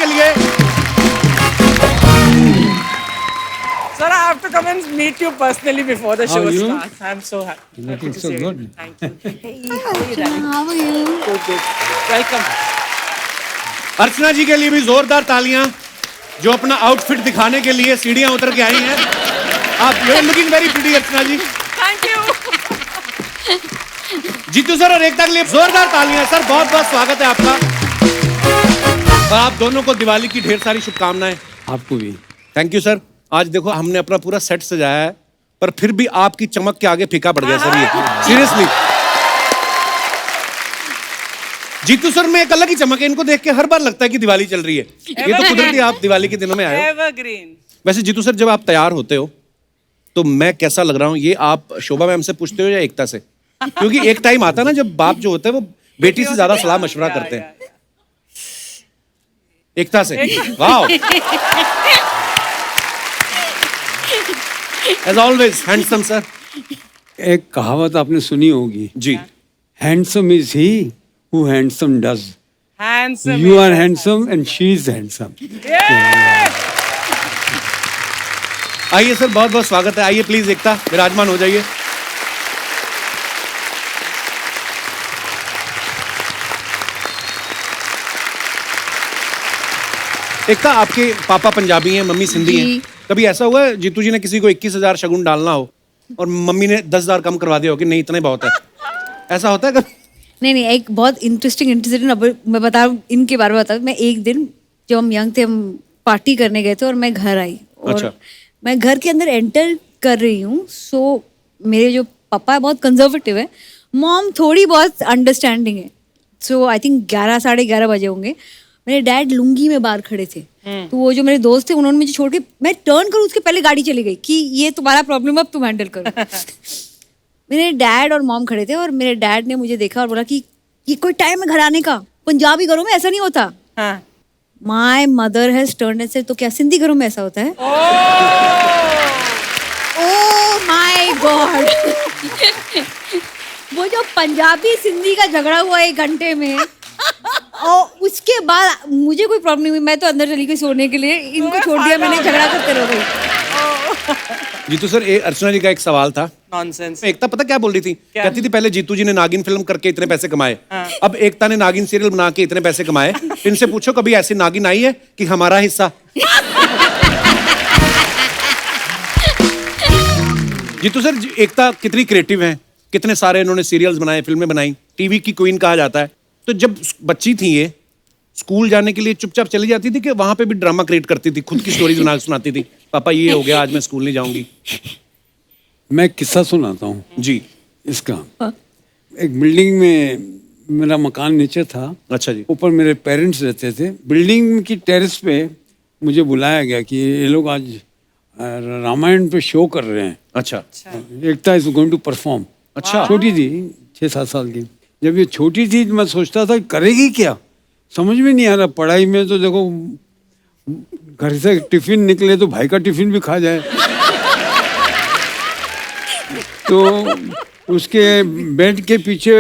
लिए। Sir, I have to come and meet you personally before the show How are you? starts. I'm so happy. Looking to so see you. good. Thank you. Hey, how are you, darling? How are you? Good, good. Welcome. अर्चना जी के लिए भी जोरदार तालियां, जो अपना outfit दिखाने के लिए सीढ़ियां उतर के आई हैं। आप you are looking very pretty Archana ji. Thank you. Jeetu sir और एकता के लिए जोरदार तालियां। सर बहुत बहुत स्वागत है आपका, और आप दोनों को दिवाली की ढेर सारी शुभकामनाएं। आपको भी। Thank you sir. आज देखो हमने अपना पूरा सेट सजाया है, पर फिर भी आपकी चमक के आगे फीका पड़ गया सर ये, सीरियसली। जीतू सर में एक अलग ही चमक है, इनको देख के हर बार लगता है कि दिवाली चल रही है। ये तो कुदरती आप दिवाली के दिनों में आए हो। Evergreen. वैसे जीतू सर, जब आप तैयार होते हो तो मैं कैसा लग रहा हूँ, ये आप शोभा मैम से पूछते हो या एकता से? क्योंकि एक टाइम आता है ना जब बाप जो होते हैं वो बेटी से ज्यादा सलाह मशवरा करते हैं। एकता से। Wow. As always handsome sir. एक कहावत आपने सुनी होगी, जी। Handsome is he who handsome does. Handsome. You are handsome and she is handsome. आइए सर, बहुत बहुत स्वागत है। आइए प्लीज एकता, विराजमान हो जाइए। एकता, आपके पापा पंजाबी हैं, मम्मी सिंधी हैं। कभी ऐसा हुआ है जीतू जी ने किसी को 21,000 शगुन डालना हो और मम्मी ने 10,000 कम करवा दिया हो कि नहीं इतना ही बहुत है? ऐसा होता है कभी? नहीं, एक बहुत इंटरेस्टिंग इंसिडेंट अब मैं बता रहा हूँ, इनके बारे में बता रहा हूँ। मैं एक दिन जब हम यंग थे, हम पार्टी करने गए थे और मैं घर आई और अच्छा। मैं मैं घर के अंदर एंटर कर रही हूँ। सो मेरे जो पापा है बहुत कंजर्वेटिव है, मॉम थोड़ी बहुत अंडरस्टैंडिंग है। सो आई थिंक 11 साढ़े 11 बजे होंगे। मेरे डैड लुंगी में बाहर खड़े थे, तो वो जो मेरे दोस्त थे उन्होंने मुझे छोड़ के, मैं टर्न करूँ उसके पहले गाड़ी चली गई कि ये तुम्हारा प्रॉब्लम, अब तुम हैंडल करो। मेरे डैड और मॉम खड़े थे और मेरे डैड ने मुझे देखा और बोला कि ये कोई टाइम है घर आने का, पंजाबी घरों में ऐसा नहीं होता। हाँ. My mother has turned and said, तो क्या सिंधी घरों में ऐसा होता है? Oh my God. वो जो पंजाबी सिंधी का झगड़ा हुआ 1 घंटे में, और उसके बाद मुझे कोई प्रॉब्लम नहीं हुई, मैं तो अंदर चली गई सोने के लिए, इनको छोड़ दिया मैंने, झगड़ा करते रह गई। जीतू सर, अर्चना जी का एक सवाल था। Nonsense. एकता पता क्या बोल रही थी? कहती थी पहले जीतू जी ने नागिन फिल्म करके इतने पैसे कमाए, अब एकता ने नागिन सीरियल बना के इतने पैसे कमाए। इनसे पूछो कभी ऐसी नागिन आई है कि हमारा हिस्सा? जीतू सर, एकता कितनी क्रिएटिव है, कितने सारे इन्होंने सीरियल्स बनाए, फिल्में बनाई, टीवी की क्वीन कहा जाता है। तो जब बच्ची थी ये, स्कूल जाने के लिए चुपचाप चली जाती थी कि वहां पे भी ड्रामा क्रिएट करती थी, खुद की स्टोरीज बना सुनाती थी? पापा ये हो गया, आज मैं स्कूल नहीं जाऊंगी। मैं किस्सा सुनाता हूँ जी। इसका। एक बिल्डिंग में मेरा मकान नीचे था, अच्छा जी। ऊपर मेरे पेरेंट्स रहते थे। बिल्डिंग की टेरेस पे मुझे बुलाया गया कि ये लोग आज रामायण पे शो कर रहे हैं। अच्छा। एकता इज गोइंग टू परफॉर्म। अच्छा। छोटी थी, 6-7 साल की। जब ये छोटी थी मैं सोचता था करेगी क्या, समझ में नहीं आ रहा। पढ़ाई में तो देखो, घर से टिफिन निकले तो भाई का टिफिन भी खा जाए। तो उसके बेड के पीछे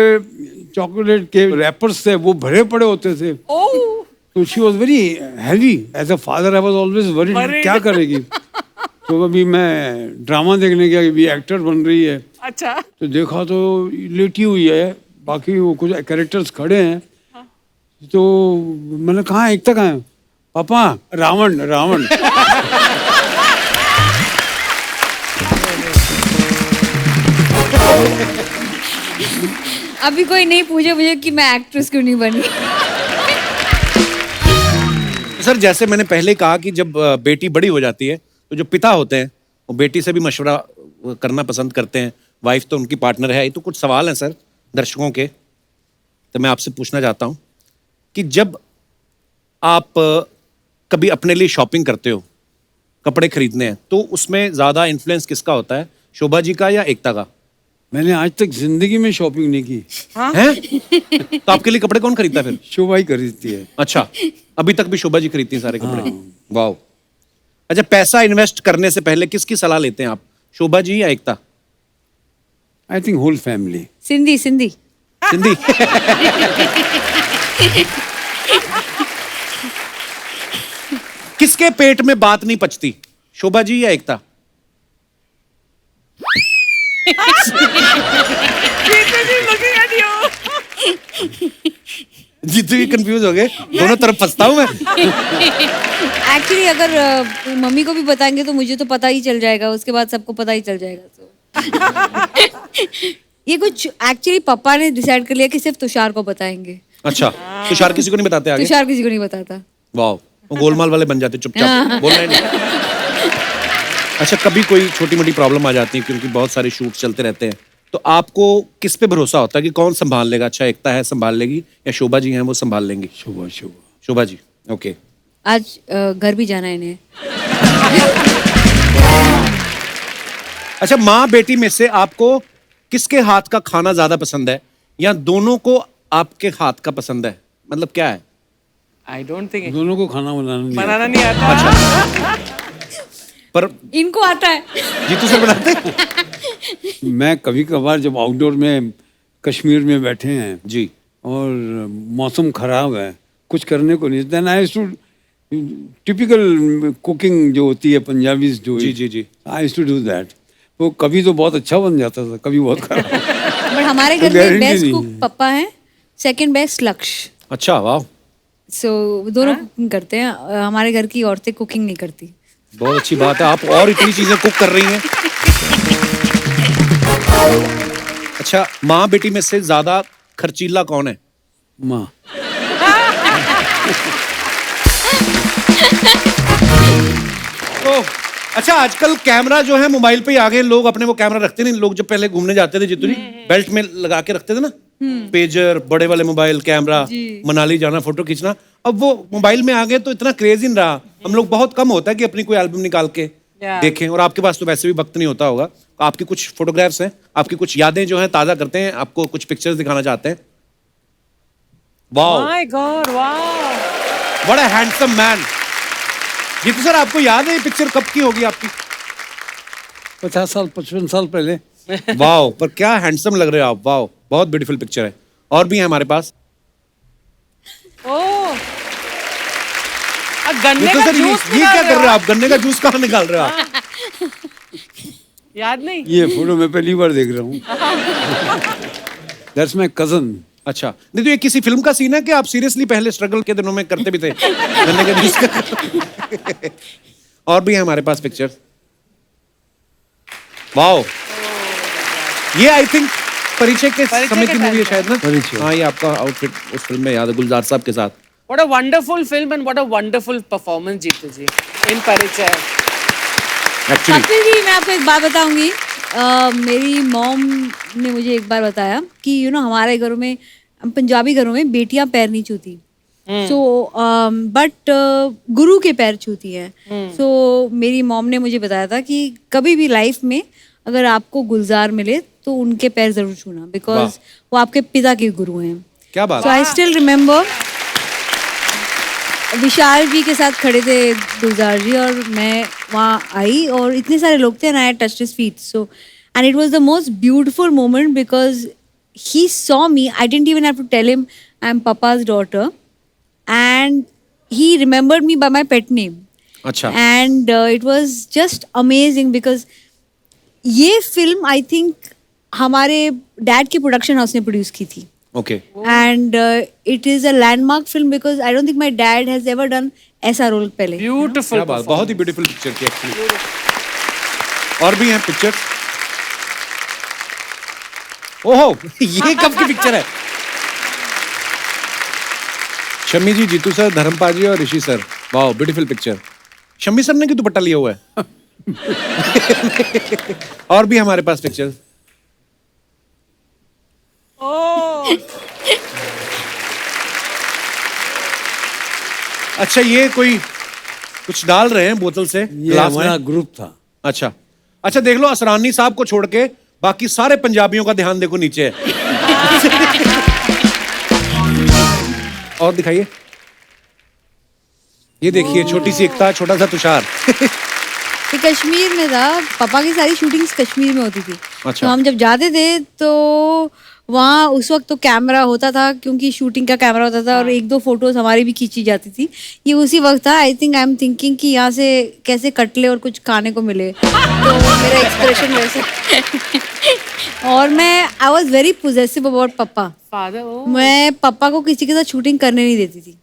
चॉकलेट के रैपर्स थे, वो भरे पड़े होते थे। तो she was very heavy. As a father I was always worried, क्या करेगी। तो अभी मैं ड्रामा देखने गया, अभी एक्टर बन रही है। अच्छा। तो देखा तो लेटी हुई है, बाकी वो कुछ कैरेक्टर्स खड़े हैं। तो मैंने कहा एकता कहाँ है? पापा रावण रावण। अभी कोई नहीं पूछे मुझे कि मैं एक्ट्रेस क्यों नहीं बनी। सर, जैसे मैंने पहले कहा कि जब बेटी बड़ी हो जाती है तो जो पिता होते हैं वो बेटी से भी मशवरा करना पसंद करते हैं। वाइफ तो उनकी पार्टनर है। ये तो कुछ सवाल हैं सर दर्शकों के, तो मैं आपसे पूछना चाहता हूँ कि जब आप कभी अपने लिए शॉपिंग करते हो, कपड़े खरीदने हैं, तो उसमें ज्यादा इन्फ्लुएंस किसका होता है, शोभा जी का या एकता का? मैंने आज तक जिंदगी में शॉपिंग नहीं की। हैं? तो आपके लिए कपड़े कौन खरीदता है फिर? शोभा ही खरीदती है। अच्छा, अभी तक भी शोभा जी खरीदती हैं सारे कपड़े? वाह। अच्छा, पैसा इन्वेस्ट करने से पहले किसकी सलाह लेते हैं आप, शोभा जी या Ekta? I think whole family. Sindhi Sindhi Sindhi. किसके पेट में बात नहीं पचती, शोभा जी या एकता? Jeetu ji looking at you. Jitu भी कंफ्यूज हो गए, दोनों तरफ फंसता हूं मैं। एक्चुअली अगर मम्मी को भी बताएंगे तो मुझे तो पता ही चल जाएगा, उसके बाद सबको पता ही चल जाएगा। ये कुछ एक्चुअली पापा ने डिसाइड कर लिया कि सिर्फ तुषार को बताएंगे। अच्छा, तुषार किसी को नहीं बताते आगे? तुषार किसी को नहीं बताता। वाह, वो गोलमाल वाले बन जाते चुपचाप, बोलना ही नहीं। अच्छा, कभी कोई छोटी मोटी प्रॉब्लम आ जाती है क्योंकि बहुत सारे शूट चलते रहते हैं, तो आपको किस पे भरोसा होता है कि कौन संभाल लेगा? अच्छा, एकता है संभाल लेगी या शोभा जी हैं वो संभाल लेंगी? शोभा जी, ओके। आज घर भी जाना है इन्हें। अच्छा, माँ बेटी में से आपको किसके हाथ का खाना ज्यादा पसंद है, या दोनों को आपके हाथ का पसंद है? मतलब क्या है? I don't think दोनों को खाना बनाना नहीं आता। पर इनको आता है। जीतू सर बनाते हैं? मैं कभी कभार जब आउटडोर में कश्मीर में बैठे हैं जी, और मौसम खराब है, कुछ करने को नहीं, then I to typical cooking जो होती है पंजाबी जो, जी। I to do that. वो कभी तो बहुत अच्छा बन जाता था, कभी बहुत खराब। बट हमारे घर में guarantee बेस्ट नहीं कुक है। पापा हैं, सेकंड बेस्ट लक्ष्य। अच्छा, वाह, सो दोनों कुकिंग करते हैं। हमारे घर की औरतें कुकिंग नहीं करती। बहुत अच्छी बात है, आप और इतनी चीजें कुक कर रही हैं। अच्छा, माँ बेटी में से ज्यादा खर्चीला कौन है? माँ। तो अच्छा, आजकल कैमरा जो है मोबाइल पे ही आ गए, लोग अपने वो कैमरा रखते नहीं। लोग जब पहले घूमने जाते थे जितू जी, बेल्ट में लगा के रखते थे ना, पेजर, बड़े वाले मोबाइल कैमरा, मनाली जाना फोटो खींचना। अब वो मोबाइल में आ गए तो इतना क्रेज ही नहीं रहा। हम लोग बहुत कम होता है कि अपनी कोई एल्बम निकाल के देखें, और आपके पास तो वैसे भी वक्त नहीं होता होगा। तो आपकी कुछ फोटोग्राफ्स हैं, आपकी कुछ यादें जो हैं ताजा करते हैं, आपको कुछ पिक्चर्स दिखाना चाहते हैं। वाह, My God, wow. What a handsome man. Jeetu sir, आपको याद है ये पिक्चर कब की होगी आपकी? 50 साल 55 साल पहले। वाह, पर क्या हैंडसम लग रहे हो आप। वाह, बहुत ब्यूटीफुल पिक्चर है। और भी है हमारे पास। Oh. गन्ने जीतू का सर, जूस ये क्या कर रहे हो आप? गन्ने का जूस कहाँ निकाल रहे हो आप? याद नहीं? ये फोटो मैं पहली बार देख रहा हूँ। That's my cousin. अच्छा, नहीं तो ये किसी फिल्म का सीन है कि आप सीरियसली पहले स्ट्रगल के दिनों में करते भी थे गन्ने का जूस का? और भी है हमारे पास पिक्चर। वाओ, ये आई थिंक परिचय के समय की मूवी है शायद ना? परिचय। हाँ, ये आपका आउटफिट उस फिल्म में याद है, गुलजार साहब के साथ। What a wonderful film and what a wonderful performance, Jeetu ji, in परिचय। एक्चुअली कपिल जी, मैं आपको एक बात बताऊंगी। मेरी मॉम ने मुझे एक बार बताया कि हमारे घरों में, पंजाबी घरों में बेटियां पैर नहीं छूती। सो बट गुरु के पैर छूती हैं। सो मेरी मॉम ने मुझे बताया था कि कभी भी लाइफ में अगर आपको गुलजार मिले तो उनके पैर जरूर छूना, बिकॉज वो आपके पिता के गुरु हैं। क्या बात। सो आई स्टिल रिमेम्बर विशाल जी के साथ खड़े थे गुलजार जी, और मैं वहाँ आई और इतने सारे लोग थे, and I touched his feet. So and it was the most beautiful moment because he saw me. I didn't even have to tell him I am papa's daughter, and he remembered me by my pet name. अच्छा, and it was just amazing because ये film I think हमारे dad के production house ने produce की थी। Okay. And it is a landmark film because I don't think my dad has ever done ऐसा role पहले। Beautiful क्या बात, बहुत ही ब्यूटीफुल पिक्चर थी एक्चुअली। और भी हैं पिक्चर। ओहो, ये कब की पिक्चर है? शम्मी जी, जीतू सर, धर्मपाल जी और ऋषि सर। वाह, ब्यूटीफुल पिक्चर। शम्मी सर ने क्यों दुपट्टा लिया हुआ है? और भी हमारे पास पिक्चर। Oh. अच्छा, ये कोई कुछ डाल रहे हैं बोतल से ये ग्लास हमारा में? ग्रुप था। अच्छा अच्छा, देख लो, असरानी साहब को छोड़ के बाकी सारे पंजाबियों का ध्यान देखो नीचे है। और दिखाइए, ये देखिए, छोटी सी एकता, छोटा सा तुषार। ये कश्मीर में था, पापा की सारी शूटिंग्स कश्मीर में होती थी। अच्छा। तो हम जब जाते थे तो वहाँ उस वक्त तो कैमरा होता था, क्योंकि शूटिंग का कैमरा होता था और एक दो फोटोज हमारी भी खींची जाती थी। ये उसी वक्त था। I think I am thinking कि यहाँ से कैसे कट ले और कुछ खाने को मिले, तो मेरा एक्सप्रेशन वैसे। और मैं I was very possessive about papa. Father, oh. मैं पापा को किसी के साथ शूटिंग करने नहीं देती थी।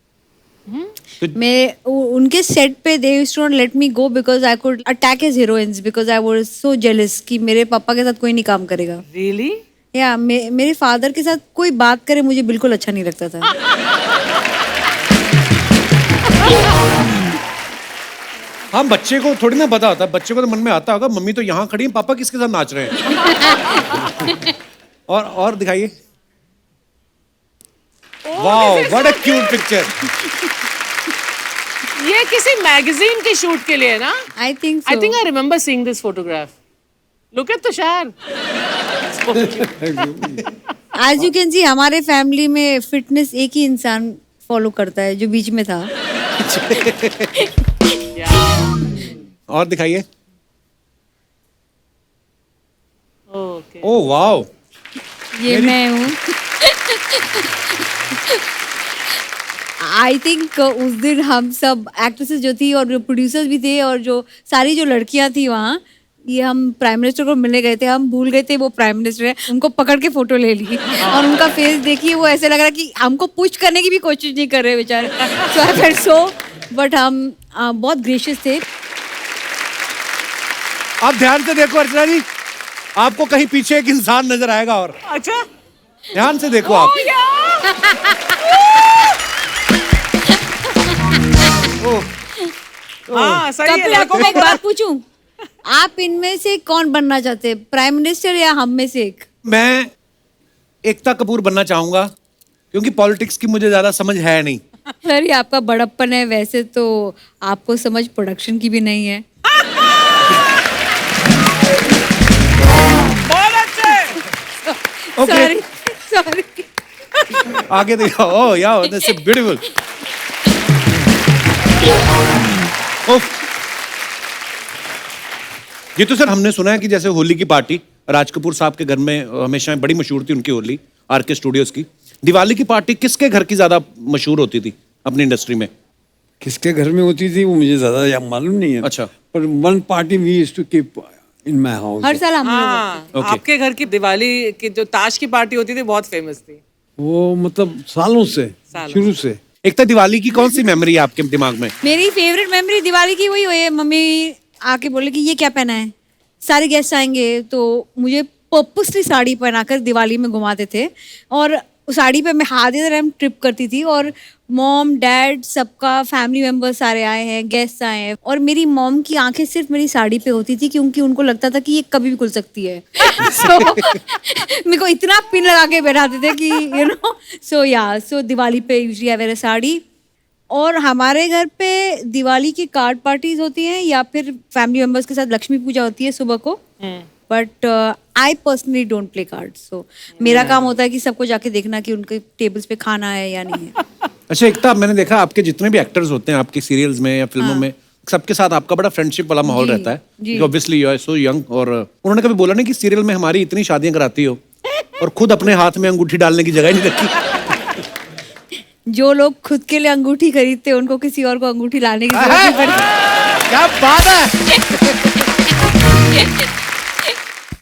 मैं उनके सेट पे they used to not let me go because I could attack his heroines because I was so jealous कि मेरे पापा के साथ कोई नहीं काम करेगा। Really? या मेरे फादर के साथ कोई बात करे मुझे बिल्कुल अच्छा नहीं लगता था। हाँ, बच्चे को थोड़ी ना पता होता, बच्चे को तो मन में आता होगा मम्मी तो यहाँ खड़ी है, पापा किसके साथ नाच रहे हैं। और दिखाइए। Wow, what a cute picture. ये किसी मैगजीन के शूट के लिए है ना? I think I think I remember seeing this photograph. Look at Tushar. As you can see हमारे फैमिली में फिटनेस एक ही इंसान फॉलो करता है जो बीच में था। और दिखाइए। Okay. ओह वाओ, ये मैं हूँ। आई थिंक उस दिन हम सब एक्ट्रेसेस जो थी और जो प्रोड्यूसर्स भी थे और जो सारी जो लड़कियां थी वहाँ, ये हम प्राइम मिनिस्टर को मिलने गए थे, हम भूल गए थे वो प्राइम मिनिस्टर है, उनको पकड़ के फोटो ले ली और उनका फेस देखिए वो ऐसे लग रहा कि हमको पुश करने की भी कोशिश नहीं कर रहे बेचारे। सो आई फेल्ट सो, बट हम बहुत ग्रेशियस थे। आप ध्यान से देखो अर्चना जी, आपको कहीं पीछे एक इंसान नजर आएगा और अच्छा। ध्यान से देखो आप। हाँ सही है। कपिल, आपको मैं एक बात पूछूं, आप इनमें से कौन बनना चाहते हैं, प्राइम मिनिस्टर या हम में से एक? मैं एकता कपूर बनना चाहूंगा क्योंकि पॉलिटिक्स की मुझे ज्यादा समझ है नहीं। सर ये आपका बड़प्पन है, वैसे तो आपको समझ प्रोडक्शन की भी नहीं है। बहुत अच्छे। Okay, sorry. आगे देखो। ओह यार, दैट्स ब्यूटीफुल। ये तो सर हमने सुना है कि जैसे होली की पार्टी राज कपूर साहब के घर में हमेशा बड़ी मशहूर थी उनकी होली, आरके स्टूडियोज की। दिवाली की पार्टी किसके घर की ज्यादा मशहूर होती थी अपनी इंडस्ट्री में? किसके घर में होती थी वो मुझे ज्यादा मालूम नहीं है। अच्छा। पर one party we used to keep in my house. हर साल हम लोग हाँ, Okay. आपके घर की दिवाली की जो ताश की पार्टी होती थी बहुत फेमस थी। वो मतलब सालों से, शुरू से। एकता, दिवाली की कौन सी मेमोरी है आपके दिमाग में? मेरी फेवरेट मेमोरी दिवाली की वही हुई है, मम्मी आके बोले कि ये क्या पहना है, सारे गेस्ट आएंगे, तो मुझे पर्पसली साड़ी पहनाकर दिवाली में घुमाते थे और उस साड़ी पे मैं आधे टाइम ट्रिप करती थी और मॉम डैड सबका फैमिली मेंबर्स सारे आए हैं, गेस्ट आए हैं और मेरी मॉम की आंखें सिर्फ मेरी साड़ी पे होती थी क्योंकि उनको लगता था कि ये कभी भी खुल सकती है। सो मेरे को इतना पिन लगा के बैठाते थे कि यू नो। सो दिवाली पे यूजुअली आई वेयर अ साड़ी। और हमारे घर पे दिवाली की कार्ड पार्टीज होती हैं या फिर फैमिली मेंबर्स के साथ लक्ष्मी पूजा होती है सुबह को। But I personally don't play cards, so मेरा काम होता है कि सबको जाके देखना कि उनके टेबल्स पे खाना है या नहीं है। अच्छा एकता, मैंने देखा आपके जितने भी एक्टर्स होते हैं आपके सीरियल्स में या फिल्मों में, सबके साथ आपका बड़ा फ्रेंडशिप वाला माहौल जी, रहता है। जी। Obviously you are so young. और उन्होंने कभी बोला नहीं कि सीरियल में हमारी इतनी शादियां कराती हो और खुद अपने हाथ में अंगूठी डालने की जगह ही नहीं रखी? जो लोग खुद के लिए अंगूठी खरीदते हैं उनको किसी और को अंगूठी लाने की जरूरत नहीं पड़ती। क्या बात है।